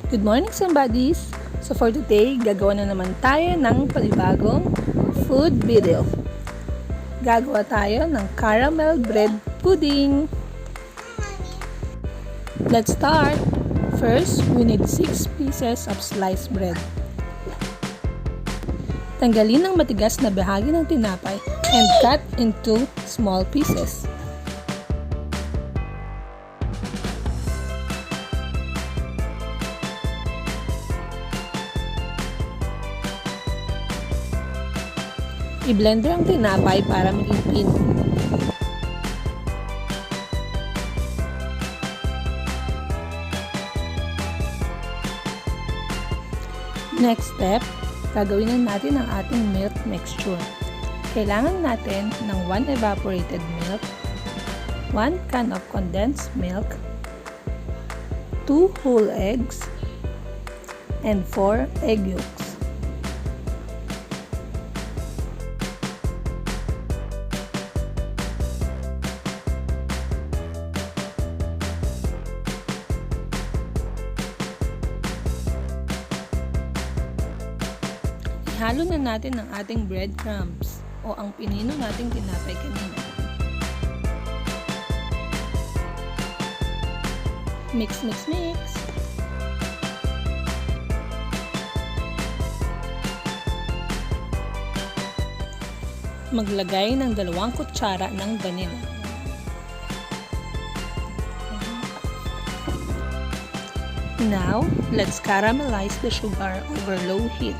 Good morning, somebodies! So for today, gagawa na naman tayo ng panibagong food video. Gagawa tayo ng caramel bread pudding. Let's start! First, we need 6 pieces of sliced bread. Tanggalin ang matigas na bahagi ng tinapay and cut into small pieces. I-blender ang tinapay para maging clean. Next step, gagawin na natin ang ating milk mixture. Kailangan natin ng 1 evaporated milk, 1 can of condensed milk, 2 whole eggs, and 4 egg yolks. Ihalo na natin ang ating breadcrumbs o ang pinino nating tinapay kanina. Mix, mix, mix! Maglagay ng 2 kutsara ng vanilla. Now, let's caramelize the sugar over low heat.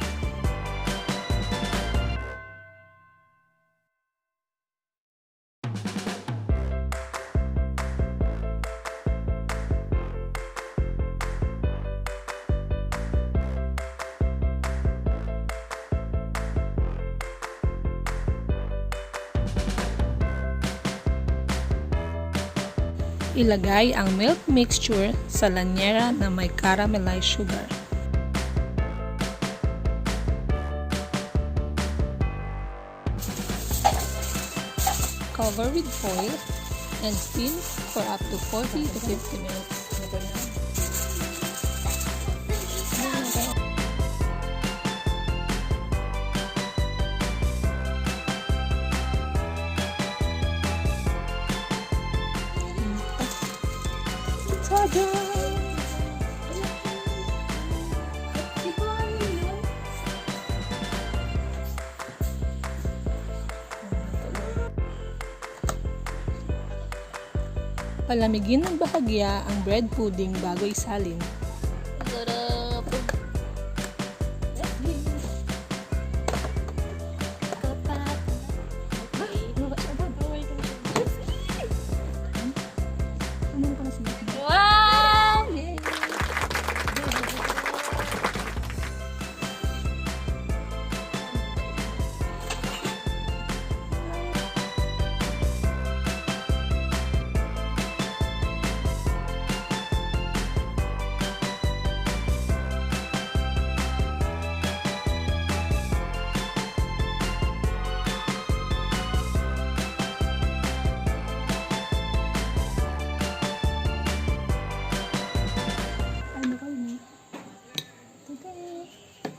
Ilagay ang milk mixture sa lanyera na may caramelized sugar. Cover with foil and steam for up to 40 to 50 minutes. Palamigin ng bahagya ang bread pudding bago isalin.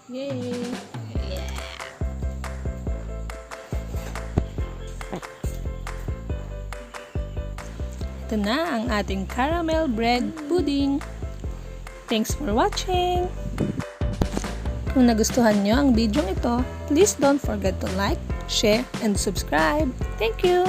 Yay! Yeah! Ito na ang ating caramel bread pudding. Thanks for watching! Kung nagustuhan nyo ang video ito, please don't forget to like, share, and subscribe. Thank you!